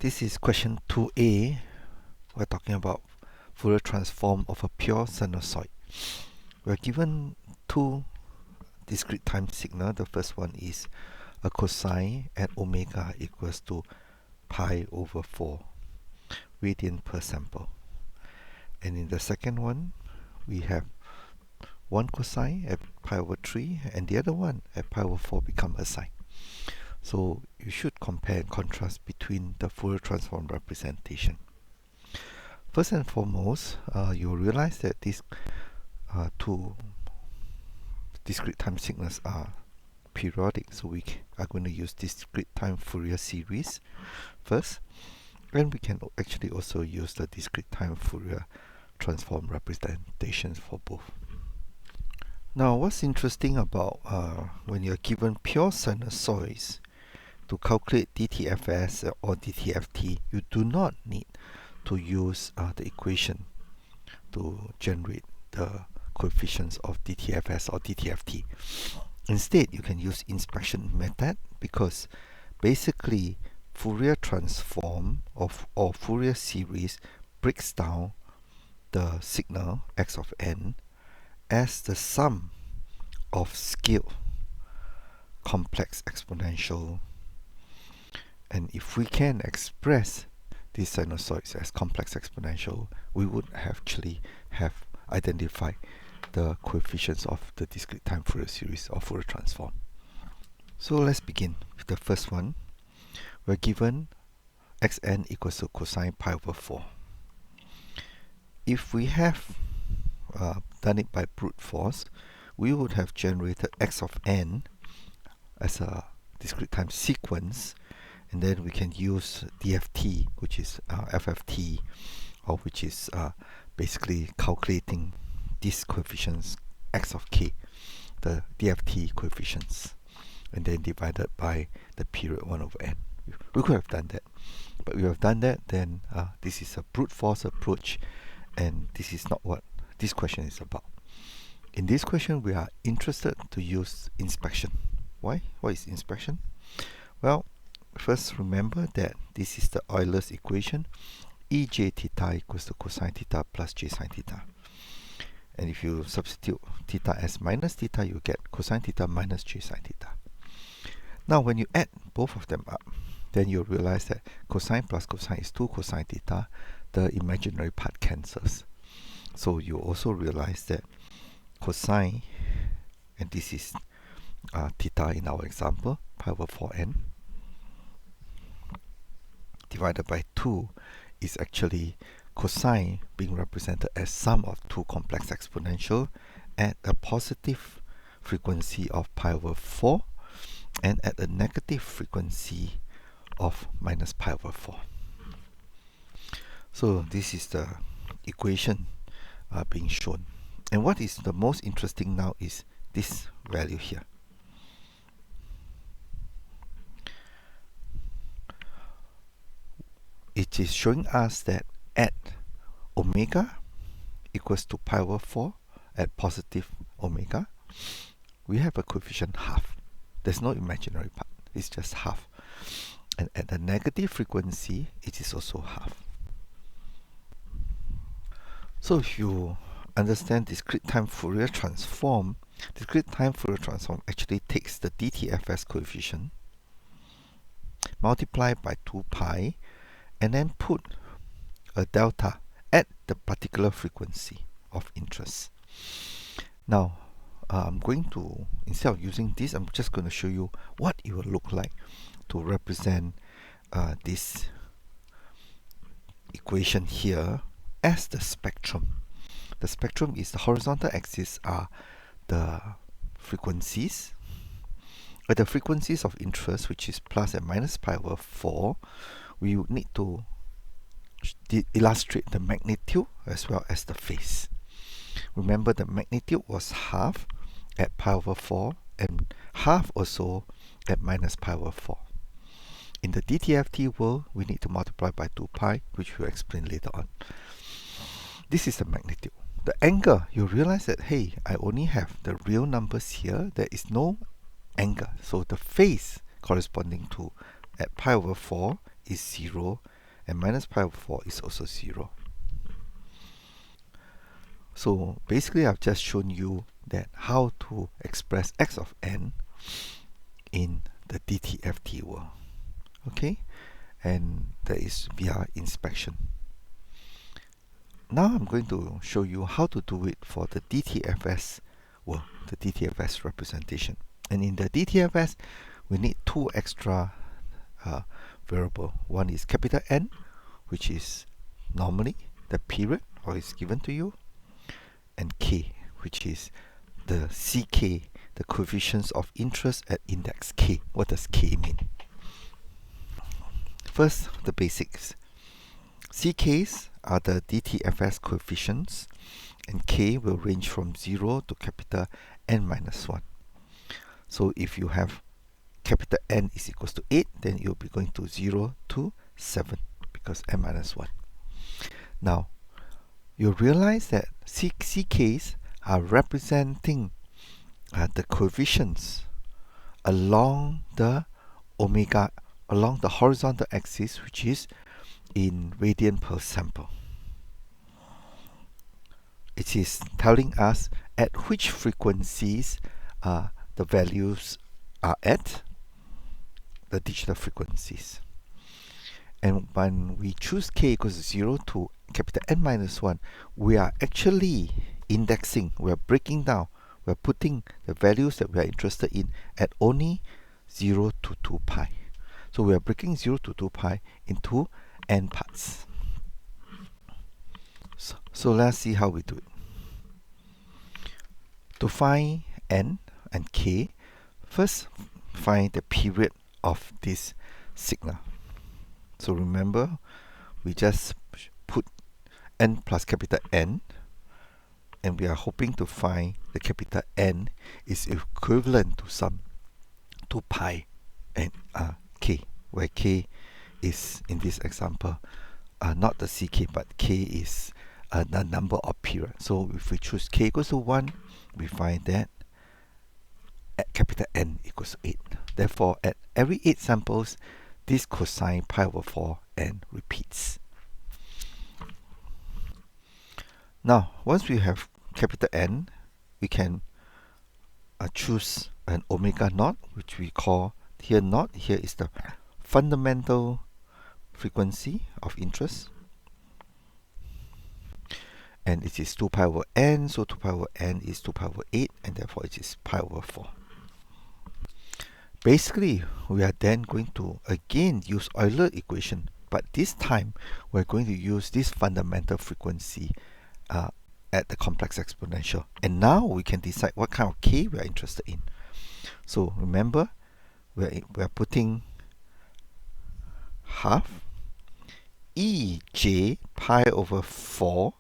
This is question 2a. We're talking about Fourier transform of a pure sinusoid. We're given two discrete time signal. The first one is a cosine at omega equals to pi over 4 radian per sample. And in the second one, we have one cosine at pi over 3 and the other one at pi over 4 become a sine. So you should compare and contrast between the Fourier transform representation. First and foremost, you'll realize that these two discrete time signals are periodic, so we are going to use discrete time Fourier series first, and we can actually also use the discrete time Fourier transform representations for both. Now, what's interesting about when you're given pure sinusoids, to calculate DTFS or DTFT, you do not need to use the equation to generate the coefficients of DTFS or DTFT. Instead, you can use inspection method, because basically Fourier transform or Fourier series breaks down the signal x of n as the sum of scaled complex exponential. And if we can express these sinusoids as complex exponential, we would actually have identified the coefficients of the discrete time Fourier series or Fourier transform. So let's begin with the first one. We're given xn equals to cosine pi over 4. If we have done it by brute force, we would have generated x of n as a discrete time sequence, and then we can use DFT, which is FFT, or which is basically calculating these coefficients x of k, the DFT coefficients, and then divided by the period 1 over n. We could have done that, but we have done that, then this is a brute force approach, and this is not what this question is about. In this question, we are interested to use inspection. Why? What is inspection? Well, first remember that this is the Euler's equation, ej theta equals to cosine theta plus j sine theta. And if you substitute theta as minus theta, you get cosine theta minus j sine theta. Now when you add both of them up, then you'll realize that cosine plus cosine is 2 cosine theta. The imaginary part cancels. So you also realize that cosine, and this is theta in our example, pi over 4n, divided by 2 is actually cosine being represented as sum of two complex exponential at a positive frequency of pi over 4 and at a negative frequency of minus pi over 4. So this is the equation being shown. And what is the most interesting now is this value here. It is showing us that at omega equals to pi over 4 at positive omega, we have a coefficient half. There's no imaginary part, it's just half. And at the negative frequency, it is also half. So if you understand discrete time Fourier transform, discrete time Fourier transform actually takes the DTFS coefficient, multiply by 2 pi, and then put a delta at the particular frequency of interest. Now, I'm going to, instead of using this, I'm just going to show you what it will look like to represent this equation here as the spectrum. The spectrum is the horizontal axis are the frequencies, the frequencies of interest, which is plus and minus pi over 4. We would need to illustrate the magnitude as well as the phase. Remember, the magnitude was half at pi over 4 and half also at minus pi over 4. In the DTFT world, we need to multiply by 2 pi, which we'll explain later on. This is the magnitude. The angle, you realize that, hey, I only have the real numbers here. There is no angle. So the phase corresponding to at pi over 4 is 0 and minus pi over 4 is also 0. So basically I've just shown you that how to express x of n in the DTFT world. Okay, and that is via inspection. Now I'm going to show you how to do it for the DTFS world, the DTFS representation. And in the DTFS, we need two extra variable. One is capital N, which is normally the period or is given to you, and K, which is the CK, the coefficients of interest at index K. What does K mean? First, the basics. CKs are the DTFS coefficients, and K will range from 0 to capital N minus 1. So if you have capital N is equals to 8, then you'll be going to 0 to 7 because N minus 1. Now, you realize that CKs are representing the coefficients along the along the horizontal axis, which is in radian per sample. It is telling us at which frequencies the values are at, the digital frequencies. And when we choose k equals 0 to capital N minus 1, we are actually indexing, we are breaking down, we are putting the values that we are interested in at only 0 to 2 pi. So we are breaking 0 to 2 pi into n parts. So let's see how we do it. To find n and k, first find the period of this signal. So remember, we just put n plus capital N, and we are hoping to find the capital N is equivalent to some 2 pi and k, where k is, in this example, not the CK, but k is the number of periods. So if we choose k equals to 1, we find that at capital N equals to 8. Therefore, at every 8 samples, this cosine pi over 4 n repeats. Now, once we have capital N, we can choose an omega naught, which we call here naught. Here is the fundamental frequency of interest. And it is 2 pi over n, so 2 pi over n is 2 pi over 8, and therefore it is pi over 4. Basically, we are then going to again use Euler equation, but this time we're going to use this fundamental frequency at the complex exponential. And now we can decide what kind of k we are interested in. So remember, we are putting half ej pi over 4,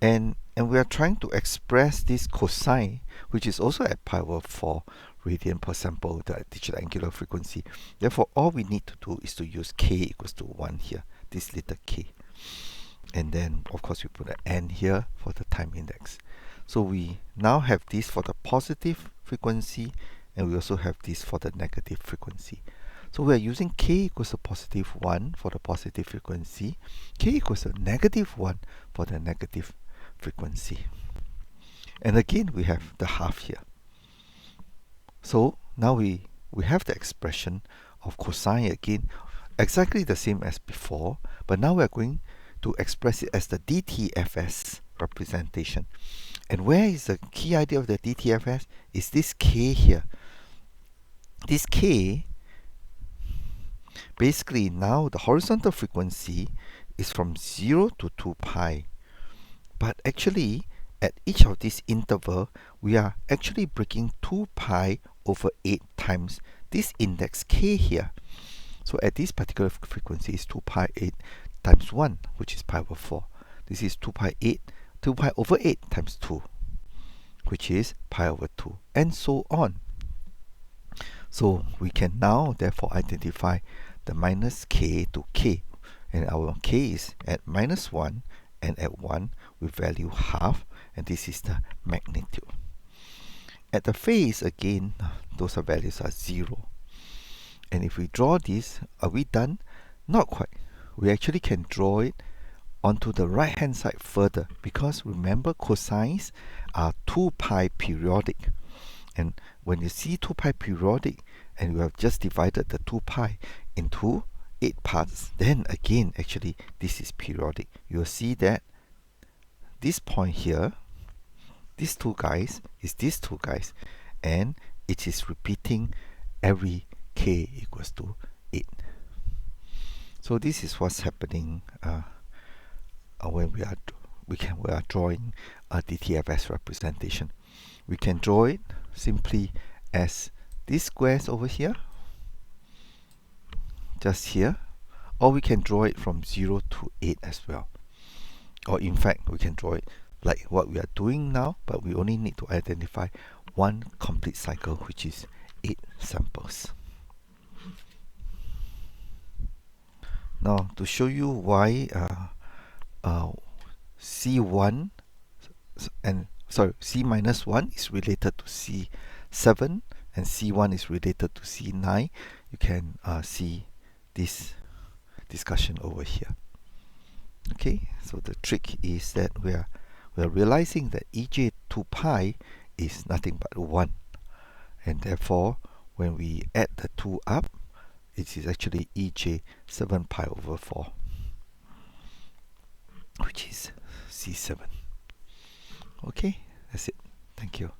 and we are trying to express this cosine, which is also at pi over 4 radian per sample, the digital angular frequency. Therefore, all we need to do is to use k equals to 1 here, this little k. And then, of course, we put an n here for the time index. So we now have this for the positive frequency, and we also have this for the negative frequency. So we are using k equals to positive 1 for the positive frequency, k equals to negative 1 for the negative frequency. And again, we have the half here. So now we have the expression of cosine again, exactly the same as before, but now we are going to express it as the DTFS representation. And where is the key idea of the DTFS? Is this k here. This k, basically now the horizontal frequency is from 0 to 2 pi. But actually, at each of these interval, we are actually breaking 2 pi over 8 times this index k here. So at this particular frequency is 2 pi 8 times 1, which is pi over 4. This is 2 pi over 8 times 2, which is pi over 2, and so on. So we can now therefore identify the minus k to k, and our k is at minus 1, and at 1 we value half, and this is the magnitude. At the phase, again, those values are 0. And if we draw this, are we done? Not quite. we actually can draw it onto the right hand side further, because remember cosines are 2 pi periodic, and when you see 2 pi periodic and you have just divided the 2 pi into 8 parts, then again actually this is periodic. You'll see that this point here, these two guys is these two guys, and it is repeating every k equals to 8. So this is what's happening when we are drawing a DTFS representation. We can draw it simply as these squares over here, just here, or we can draw it from 0 to 8 as well. Or in fact, we can draw it like what we are doing now, but we only need to identify one complete cycle, which is 8 samples. Now, to show you why C1 and C minus 1 is related to C7 and C1 is related to C9, you can see this discussion over here. Okay, so the trick is that we are realizing that EJ2 pi is nothing but 1, and therefore when we add the 2 up, it is actually EJ7 pi over 4, which is C7. Okay, that's it. Thank you.